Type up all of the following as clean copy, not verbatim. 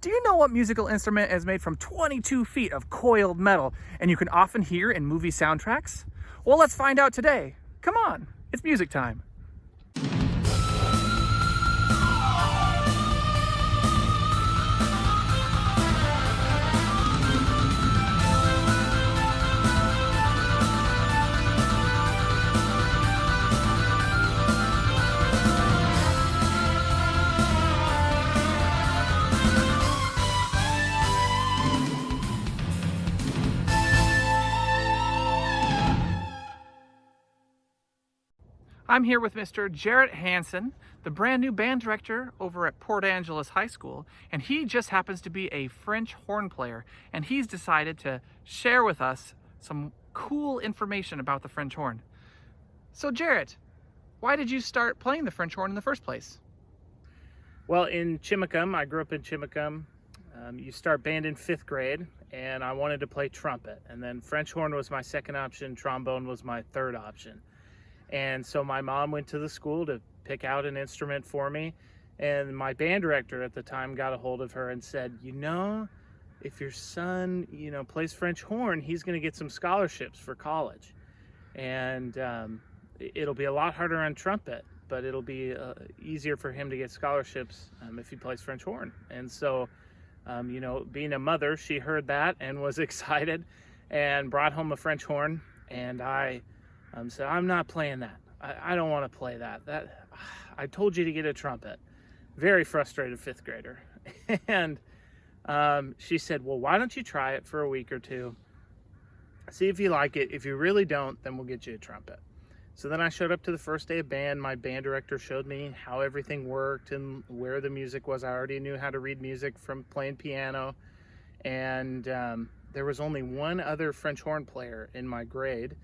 Do you know what musical instrument is made from 22 feet of coiled metal and you can often hear in movie soundtracks? Well, let's find out today. Come on, it's music time. I'm here with Mr. Jarrett Hansen, the brand new band director over at Port Angeles High School, and he just happens to be a French horn player, and he's decided to share with us some cool information about the French horn. So Jarrett, why did you start playing the French horn in the first place? Well, in Chimacum, I grew up in Chimacum. You start band in 5th grade, and I wanted to play trumpet, and then French horn was my second option, trombone was my third option. And so my mom went to the school to pick out an instrument for me, and my band director at the time got a hold of her and said, if your son, plays French horn, he's going to get some scholarships for college. And it'll be a lot harder on trumpet, but it'll be easier for him to get scholarships if he plays French horn. And so, being a mother, she heard that and was excited and brought home a French horn, and I said, I'm not playing that. I don't want to play that. I told you to get a trumpet. Very frustrated 5th grader. And she said, well, why don't you try it for a week or two? See if you like it. If you really don't, then we'll get you a trumpet. So then I showed up to the first day of band. My band director showed me how everything worked and where the music was. I already knew how to read music from playing piano. And there was only one other French horn player in my grade.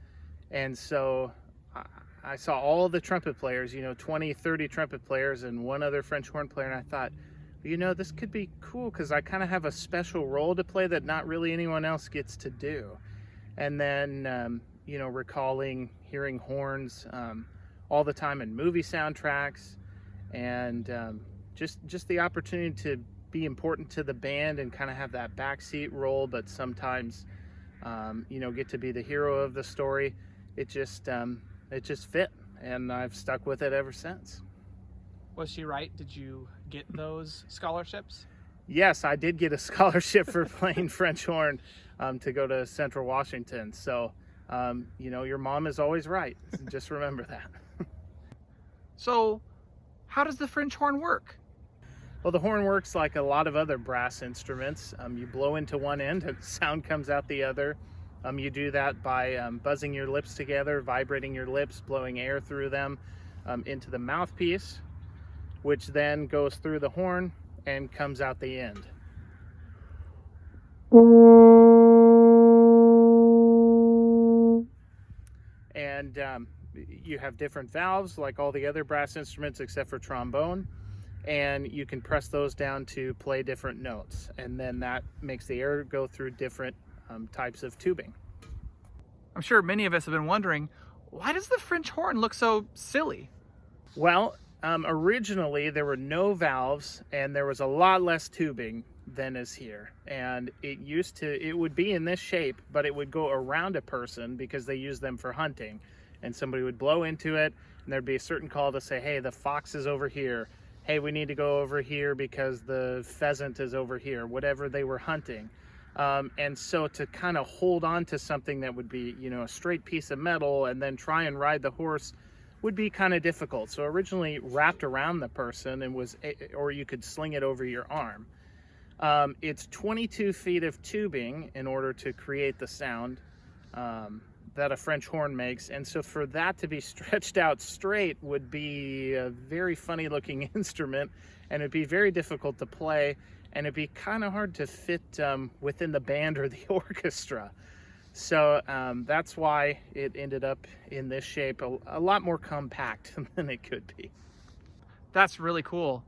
And so I saw all the trumpet players, 20, 30 trumpet players and one other French horn player. And I thought, this could be cool because I kind of have a special role to play that not really anyone else gets to do. And then, recalling hearing horns all the time in movie soundtracks, and just the opportunity to be important to the band and kind of have that backseat role, but sometimes, get to be the hero of the story. It just fit, and I've stuck with it ever since. Was she right? Did you get those scholarships? Yes, I did get a scholarship for playing French horn to go to Central Washington. So, your mom is always right. Just remember that. So, how does the French horn work? Well, the horn works like a lot of other brass instruments. You blow into one end, and sound comes out the other. You do that by buzzing your lips together, vibrating your lips, blowing air through them into the mouthpiece, which then goes through the horn and comes out the end. And you have different valves like all the other brass instruments except for trombone, and you can press those down to play different notes, and then that makes the air go through different types of tubing. I'm sure many of us have been wondering, why does the French horn look so silly? Well, originally there were no valves and there was a lot less tubing than is here. And it would be in this shape, but it would go around a person because they use them for hunting. And somebody would blow into it and there'd be a certain call to say, hey, the fox is over here. Hey, we need to go over here because the pheasant is over here, whatever they were hunting. And so to kind of hold on to something that would be, a straight piece of metal and then try and ride the horse would be kind of difficult. So originally wrapped around the person or you could sling it over your arm. It's 22 feet of tubing in order to create the sound that a French horn makes. And so for that to be stretched out straight would be a very funny looking instrument, and it'd be very difficult to play. And it'd be kind of hard to fit within the band or the orchestra. So that's why it ended up in this shape, a lot more compact than it could be. That's really cool.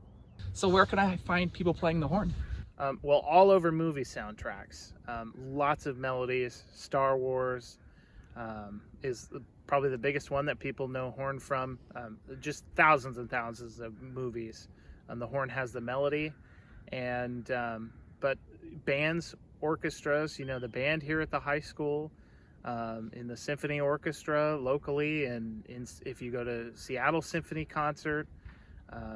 So where can I find people playing the horn? Well, all over movie soundtracks. Lots of melodies. Star Wars is probably the biggest one that people know horn from. Just thousands and thousands of movies. The horn has the melody. And But bands, orchestras, the band here at the high school, in the symphony orchestra locally, and if you go to Seattle Symphony Concert,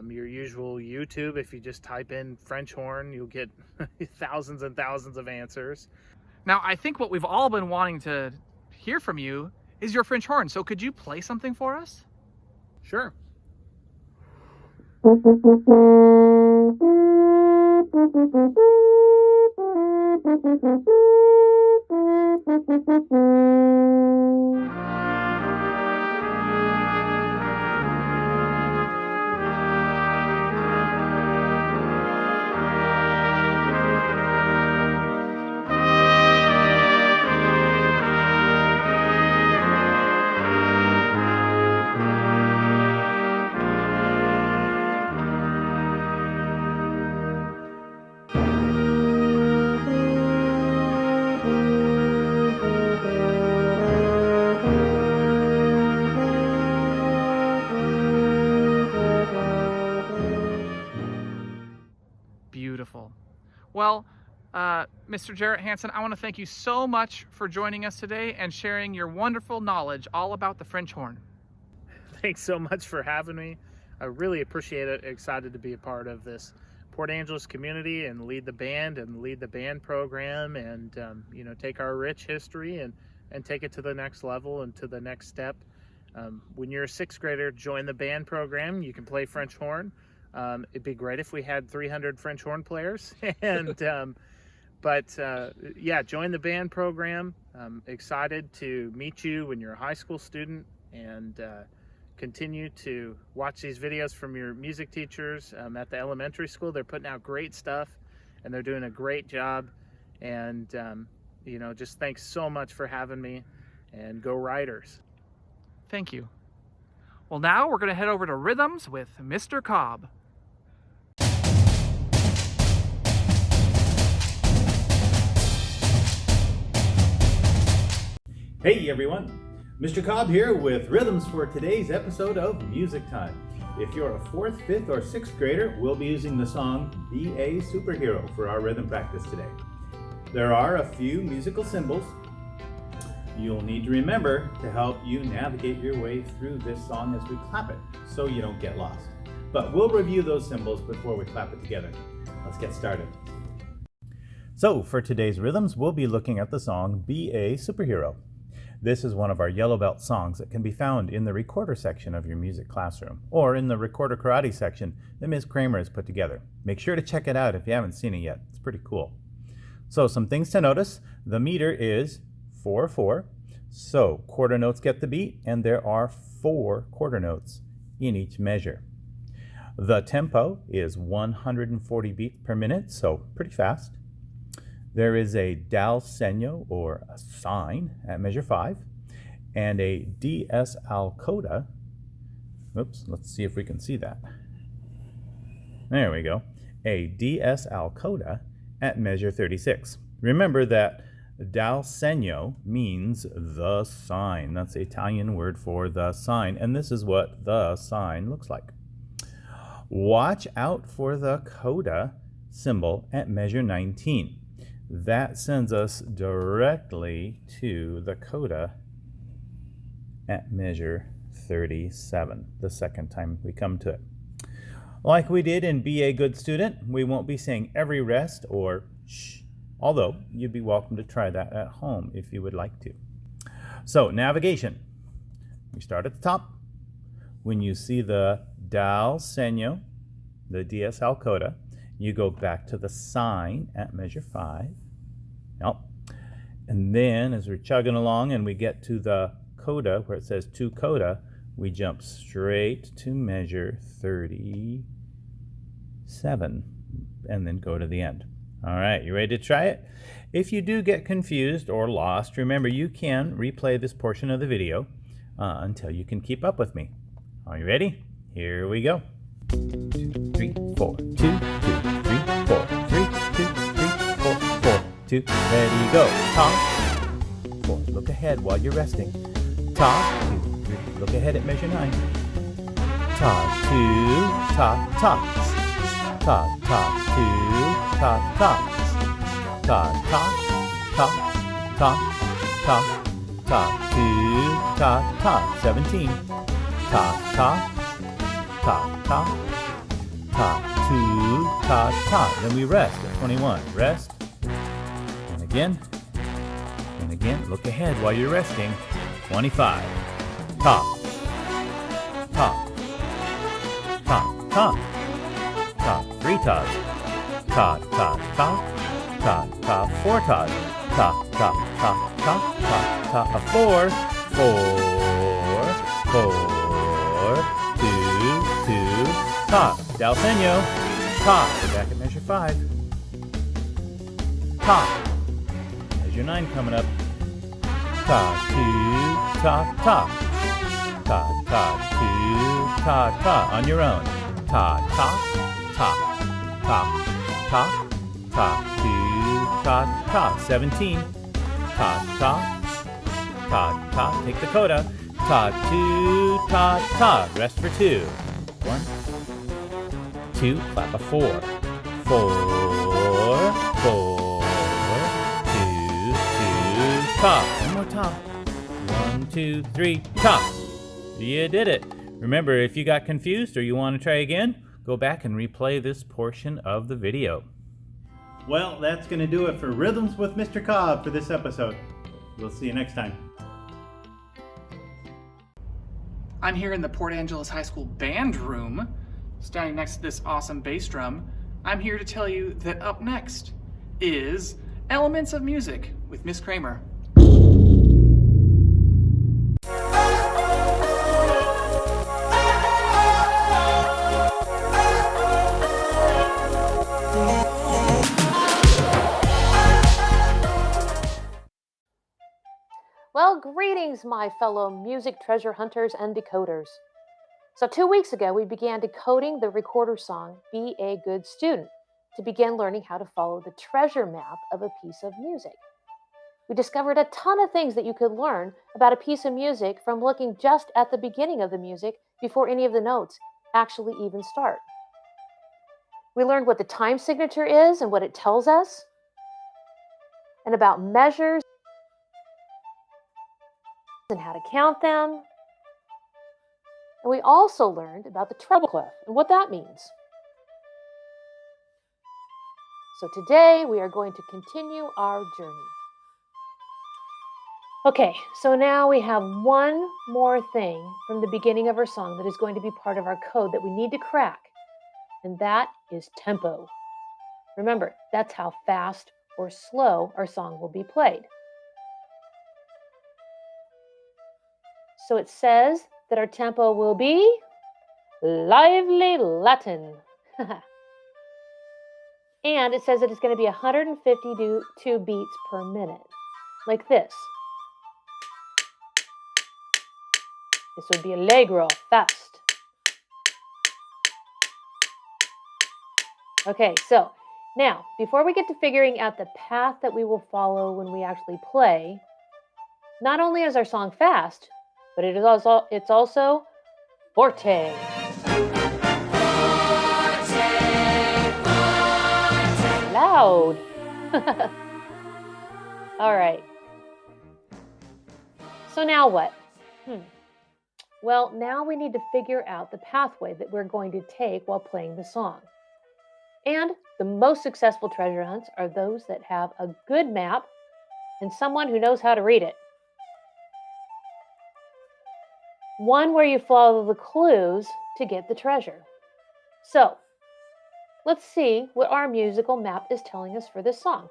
your usual YouTube, if you just type in French horn, you'll get thousands and thousands of answers. Now, I think what we've all been wanting to hear from you is your French horn. So could you play something for us? Sure. Beautiful. Well, Mr. Jarrett Hansen, I want to thank you so much for joining us today and sharing your wonderful knowledge all about the French horn. Thanks so much for having me. I really appreciate it. Excited to be a part of this Port Angeles community and lead the band program, and take our rich history and take it to the next level and to the next step. When you're a sixth grader, join the band program. You can play French horn. It'd be great if we had 300 French horn players, but join the band program. Excited to meet you when you're a high school student, and continue to watch these videos from your music teachers at the elementary school. They're putting out great stuff, and they're doing a great job. And just thanks so much for having me, and go Riders. Thank you. Well, now we're going to head over to Rhythms with Mr. Cobb. Hey everyone, Mr. Cobb here with Rhythms for today's episode of Music Time. If you're a 4th, 5th, or 6th grader, we'll be using the song Be a Superhero for our rhythm practice today. There are a few musical symbols you'll need to remember to help you navigate your way through this song as we clap it, so you don't get lost. But we'll review those symbols before we clap it together. Let's get started. So for today's rhythms, we'll be looking at the song Be a Superhero. This is one of our Yellow Belt songs that can be found in the recorder section of your music classroom, or in the recorder karate section that Ms. Kramer has put together. Make sure to check it out if you haven't seen it yet. It's pretty cool. So some things to notice. The meter is 4/4. So quarter notes get the beat, and there are 4 quarter notes in each measure. The tempo is 140 beats per minute, so pretty fast. There is a dal segno, or a sign, at measure 5, and a DS al coda. Oops, let's see if we can see that. There we go. A DS al coda at measure 36. Remember that dal segno means the sign. That's the Italian word for the sign, and this is what the sign looks like. Watch out for the coda symbol at measure 19. That sends us directly to the coda at measure 37, the second time we come to it. Like we did in Be a Good Student, we won't be saying every rest or shh, although you'd be welcome to try that at home if you would like to. So, navigation. We start at the top. When you see the dal segno, the DS al coda, you go back to the sign at measure 5. Yep. And then as we're chugging along and we get to the coda where it says to coda, we jump straight to measure 37 and then go to the end. All right, you ready to try it? If you do get confused or lost, remember you can replay this portion of the video until you can keep up with me. Are you ready? Here we go. 2, 3, 4, 2, 2, 3, 4, 3, 2, 3, 4, 4, 2, ready, go. Top, 4, look ahead while you're resting. Top, 2, 3, look ahead at measure 9. Top, 2, top, top. Top, top, 2, top, top. ta, ta, ta, ta, ta, ta, 2, ta, ta, 17, ta, ta, ta, ta, ta, 2, ta, ta. Then we rest at 21. Rest. And again. And again. Look ahead while you're resting. 25. Ta. Ta. Ta. Ta. Ta. 3 tas. Ta. Ta. Ta. Ta. Ta. 4 tas. Ta. Ta. Ta. Ta. Ta. Ta. A 4. 4. 4. 2. 2. Ta. Dalfenio. Ta. We're back at measure 5. Ta. Measure 9 coming up. Ta. 2. Ta. Ta. Ta. Ta. 2. Ta. Ta. On your own. Ta. Ta. Ta. Ta. Ta. Ta. 2. Ta. Ta. 17. Ta. Ta. Ta. Ta. Take the coda. Ta. 2. Ta. Ta. Rest for 2. 1. 2, clap a 4. 4, 4, 2, 2, top. One more top. 1, 2, 3, top. You did it. Remember, if you got confused or you want to try again, go back and replay this portion of the video. Well, that's going to do it for Rhythms with Mr. Cobb for this episode. We'll see you next time. I'm here in the Port Angeles High School band room, standing next to this awesome bass drum. I'm here to tell you that up next is Elements of Music with Miss Kramer. Well, greetings, my fellow music treasure hunters and decoders. So 2 weeks ago, we began decoding the recorder song, Be a Good Student, to begin learning how to follow the treasure map of a piece of music. We discovered a ton of things that you could learn about a piece of music from looking just at the beginning of the music before any of the notes actually even start. We learned what the time signature is and what it tells us, and about measures and how to count them. And we also learned about the treble clef and what that means. So today we are going to continue our journey. Okay, so now we have one more thing from the beginning of our song that is going to be part of our code that we need to crack, and that is tempo. Remember, that's how fast or slow our song will be played. So it says that our tempo will be lively Latin. And it says that it's going to be 152 beats per minute, like this. This would be allegro, fast. Okay, so now, before we get to figuring out the path that we will follow when we actually play, not only is our song fast, but it's also forte. Loud. All right. So now what? Well, now we need to figure out the pathway that we're going to take while playing the song. And the most successful treasure hunts are those that have a good map and someone who knows how to read it. One where you follow the clues to get the treasure. So, let's see what our musical map is telling us for this song.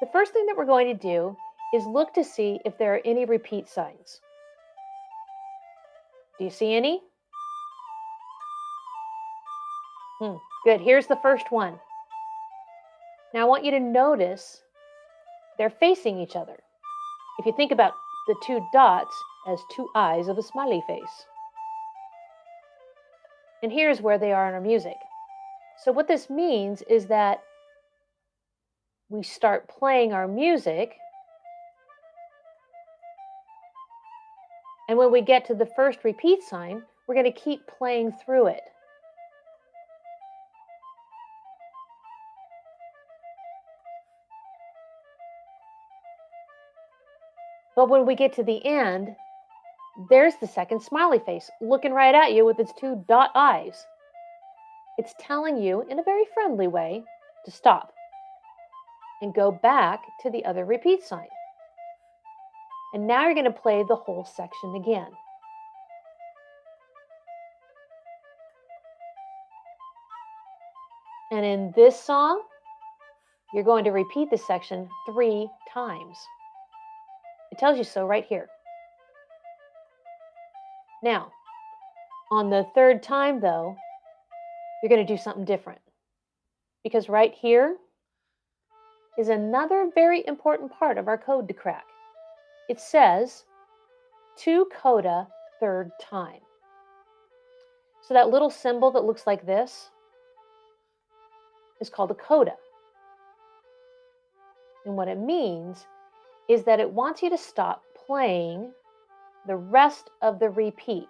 The first thing that we're going to do is look to see if there are any repeat signs. Do you see any? Good. Here's the first one. Now I want you to notice they're facing each other. If you think about the two dots as two eyes of a smiley face. And here's where they are in our music. So what this means is that we start playing our music, and when we get to the first repeat sign, we're going to keep playing through it. But when we get to the end, there's the second smiley face looking right at you with its two dot eyes. It's telling you in a very friendly way to stop and go back to the other repeat sign. And now you're going to play the whole section again. And in this song, you're going to repeat the section 3 times. It tells you so right here. Now, on the third time, though, you're going to do something different. Because right here is another very important part of our code to crack. It says, to coda third time. So that little symbol that looks like this is called a coda. And what it means is that it wants you to stop playing the rest of the repeat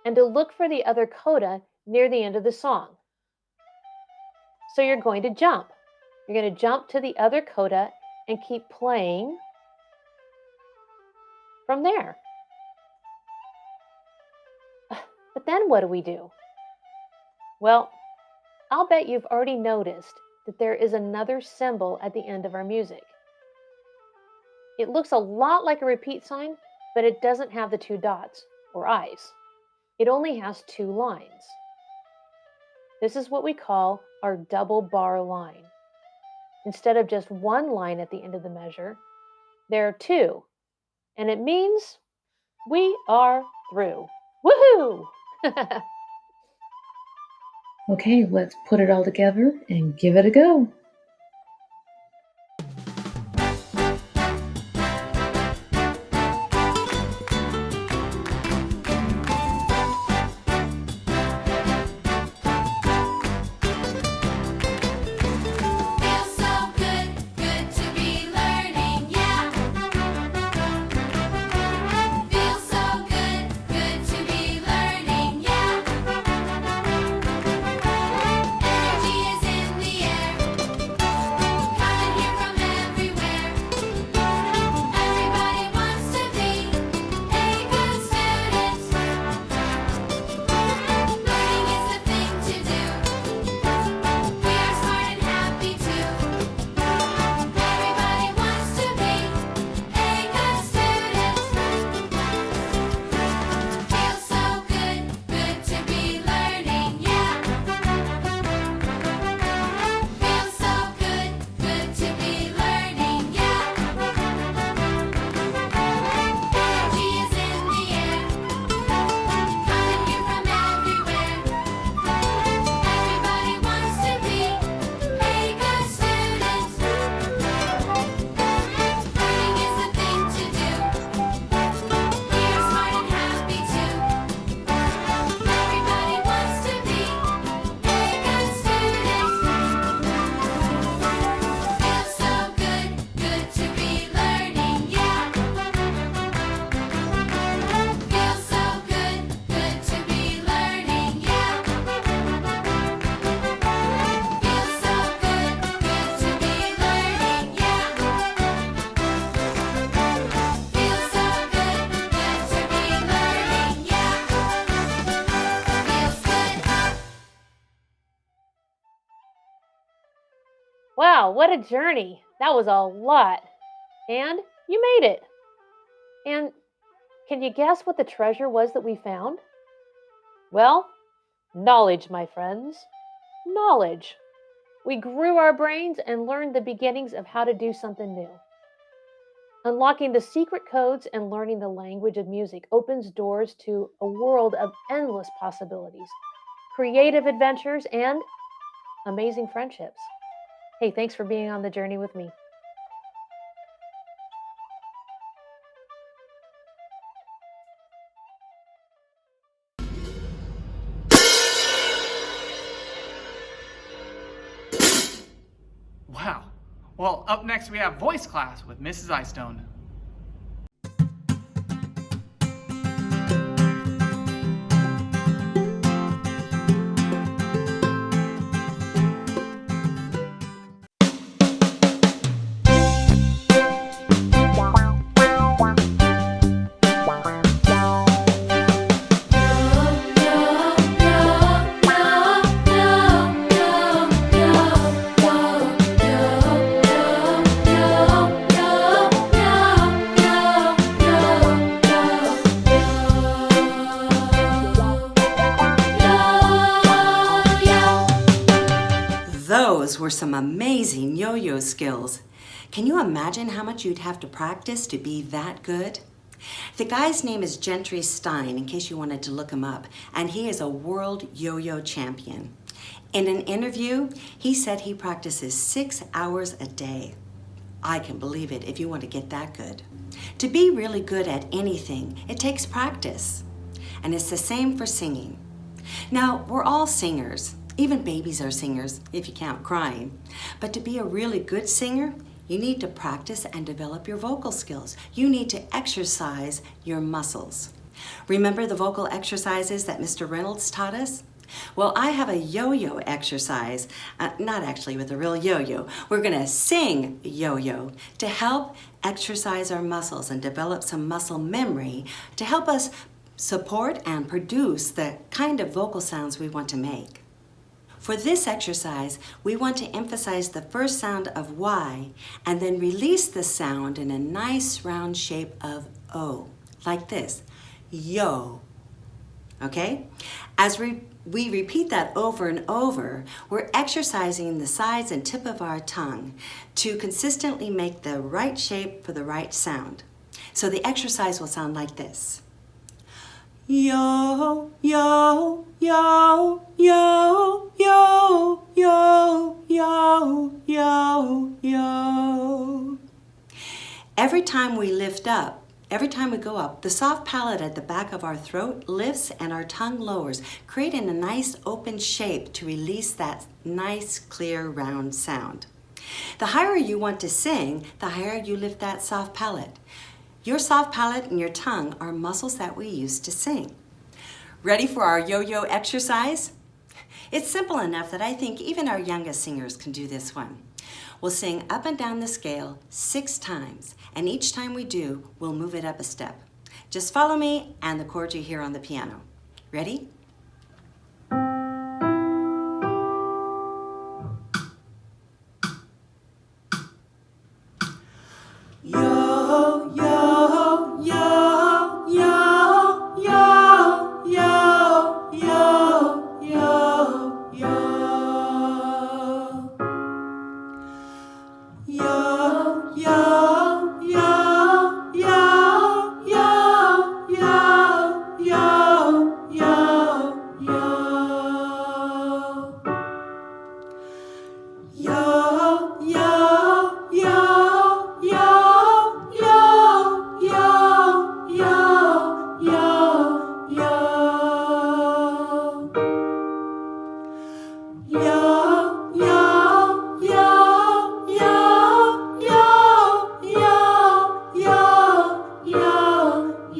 and to look for the other coda near the end of the song. So you're going to jump. You're going to jump to the other coda and keep playing from there. But then what do? Well, I'll bet you've already noticed that there is another symbol at the end of our music. It looks a lot like a repeat sign, but it doesn't have the 2 dots or eyes. It only has 2 lines. This is what we call our double bar line. Instead of just 1 line at the end of the measure, there are 2. And it means we are through. Woohoo! Okay, let's put it all together and give it a go. Wow, what a journey. That was a lot. And you made it. And can you guess what the treasure was that we found? Well, knowledge, my friends. Knowledge. We grew our brains and learned the beginnings of how to do something new. Unlocking the secret codes and learning the language of music opens doors to a world of endless possibilities, creative adventures, and amazing friendships. Hey, thanks for being on the journey with me. Wow. Well, up next we have voice class with Mrs. Eyestone. those were some amazing yo-yo skills. Can you imagine how much you'd have to practice to be that good? The guy's name is Gentry Stein, in case you wanted to look him up, and he is a world yo-yo champion. In an interview, he said he practices 6 hours a day. I can believe it if you want to get that good. To be really good at anything, it takes practice. And it's the same for singing. Now, we're all singers. Even babies are singers, if you count crying. But to be a really good singer, you need to practice and develop your vocal skills. You need to exercise your muscles. Remember the vocal exercises that Mr. Reynolds taught us? Well, I have a yo-yo exercise, not actually with a real yo-yo. We're gonna sing yo-yo to help exercise our muscles and develop some muscle memory to help us support and produce the kind of vocal sounds we want to make. For this exercise, we want to emphasize the first sound of Y and then release the sound in a nice round shape of O, like this, yo, okay? As we repeat that over and over, we're exercising the sides and tip of our tongue to consistently make the right shape for the right sound. So the exercise will sound like this. Yo, yo, yo, yo, yo, yo, yo, yo, yo. Every time we lift up, every time we go up, the soft palate at the back of our throat lifts and our tongue lowers, creating a nice open shape to release that nice, clear, round sound. The higher you want to sing, the higher you lift that soft palate. Your soft palate and your tongue are muscles that we use to sing. Ready for our yo-yo exercise? It's simple enough that I think even our youngest singers can do this one. We'll sing up and down the scale 6 times, and each time we do, we'll move it up a step. Just follow me and the chords you hear on the piano. Ready? Yo, yo, yo, yo, yo, yo, yo, yo, yo. Yo, yo, yo, yo, yo, yo, yo, yo, yo. Yo, yo, yo, yo, yo, yo, yo, yo, yo. Yo, yo, yo, yo, yo, yo, yo, yo,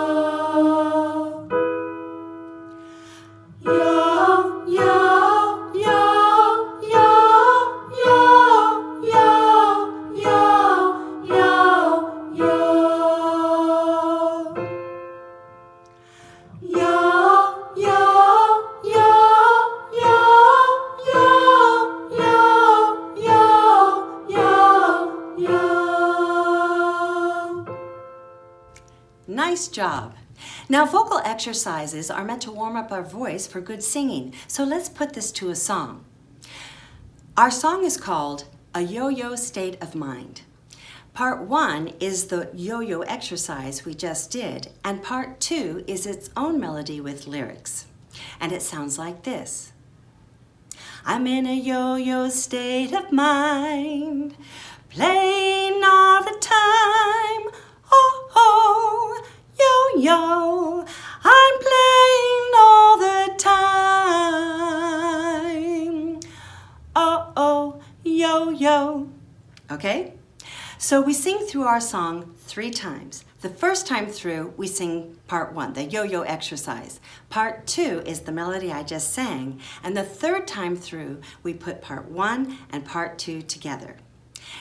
yo. Yo, yo, yo, yo, yo, yo, yo, yo, yo. Yo, yo, yo, yo, yo, yo. Nice job. Now, vocal exercises are meant to warm up our voice for good singing, so let's put this to a song. Our song is called A Yo-Yo State of Mind. Part 1 is the yo-yo exercise we just did, and part 2 is its own melody with lyrics. And it sounds like this. I'm in a yo-yo state of mind, playing all the time. Oh, oh, yo-yo, I'm playing all the time. Oh, oh, yo-yo. Okay? So we sing through our song 3 times. The first time through, we sing part 1, the yo-yo exercise. Part 2 is the melody I just sang. And the third time through, we put part 1 and part 2 together.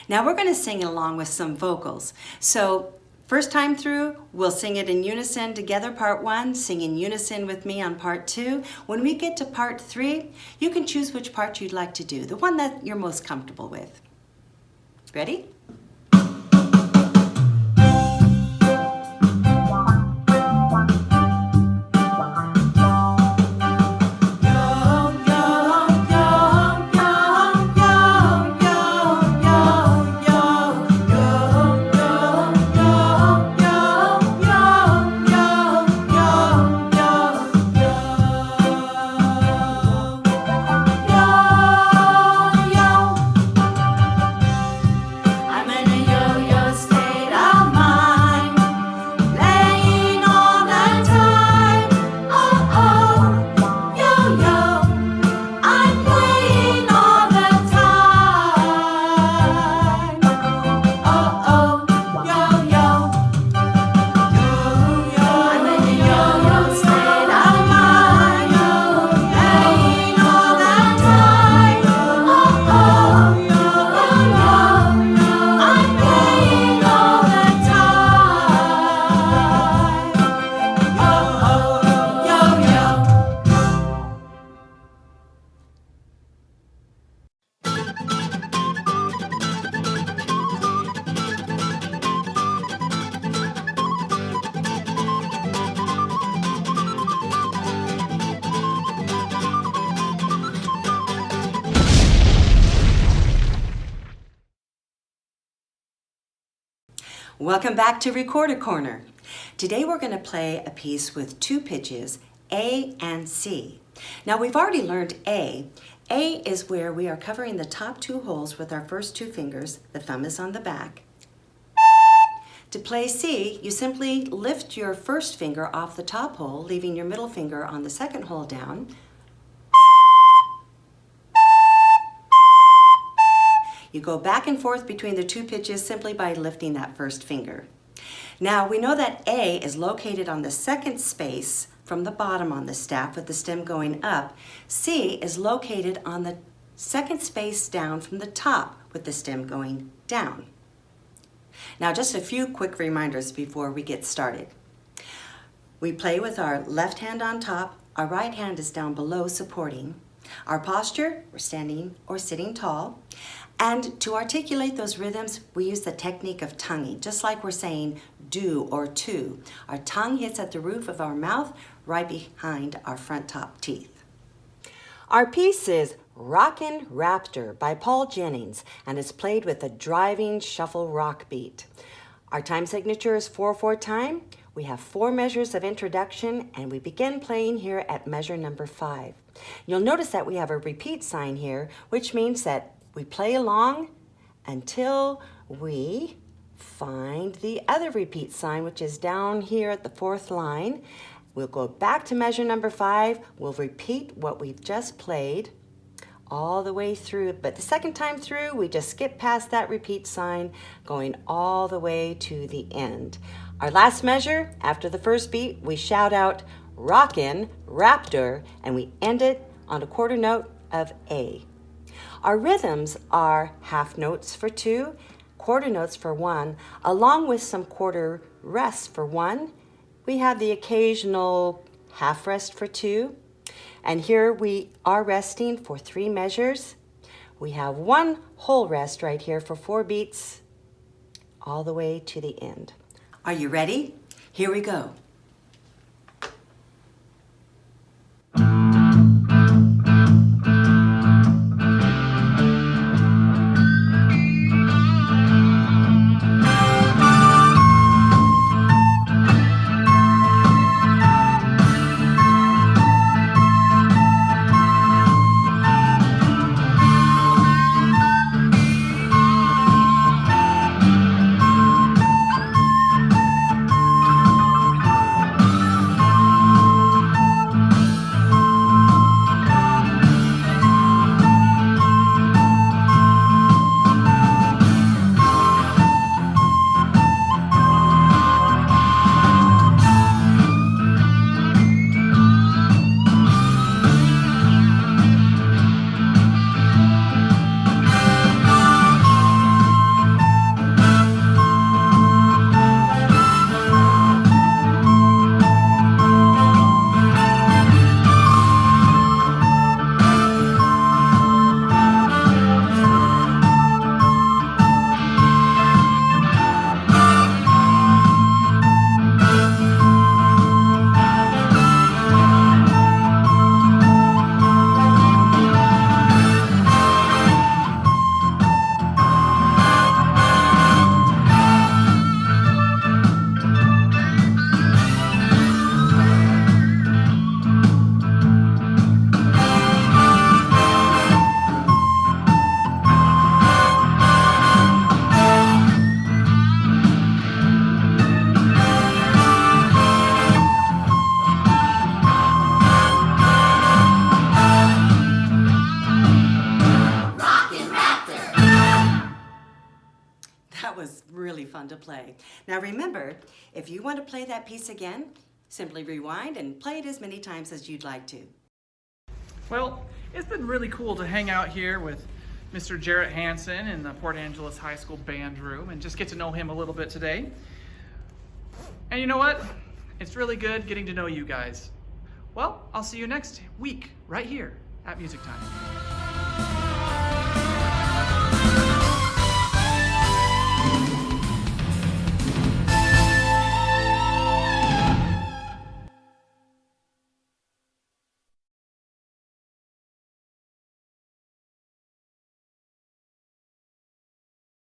Now we're going to sing along with some vocals. So first time through, we'll sing it in unison together, part 1, sing in unison with me on part 2. When we get to part 3, you can choose which part you'd like to do, the one that you're most comfortable with. Ready? Yo, yo, yo, yo, Welcome back to Recorder Corner. Today we're going to play a piece with two pitches, A and C. Now we've already learned A. A is where we are covering the top two holes with our first two fingers. The thumb is on the back. To play C, you simply lift your first finger off the top hole, leaving your middle finger on the second hole down. You go back and forth between the two pitches simply by lifting that first finger. Now we know that A is located on the second space from the bottom on the staff with the stem going up. C is located on the second space down from the top with the stem going down. Now just a few quick reminders before we get started. We play with our left hand on top, our right hand is down below supporting. Our posture, we're standing or sitting tall. And to articulate those rhythms, we use the technique of tonguing, just like we're saying do or to. Our tongue hits at the roof of our mouth, right behind our front top teeth. Our piece is Rockin' Raptor by Paul Jennings, and is played with a driving shuffle rock beat. Our time signature is 4/4 time. We have 4 measures of introduction, and we begin playing here at measure number 5. You'll notice that we have a repeat sign here, which means that we play along until we find the other repeat sign, which is down here at the 4th line. We'll go back to measure number 5. We'll repeat what we've just played all the way through, but the second time through, we just skip past that repeat sign, going all the way to the end. Our last measure, after the first beat, we shout out Rockin' Raptor, and we end it on a quarter note of A. Our rhythms are half notes for 2, quarter notes for 1, along with some quarter rests for 1. We have the occasional half rest for 2. And here we are resting for 3 measures. We have 1 whole rest right here for 4 beats, all the way to the end. Are you ready? Here we go. That was really fun to play. Now remember, if you want to play that piece again, simply rewind and play it as many times as you'd like to. Well, it's been really cool to hang out here with Mr. Jarrett Hansen in the Port Angeles High School band room and just get to know him a little bit today. And you know what? It's really good getting to know you guys. Well, I'll see you next week right here at Music Time.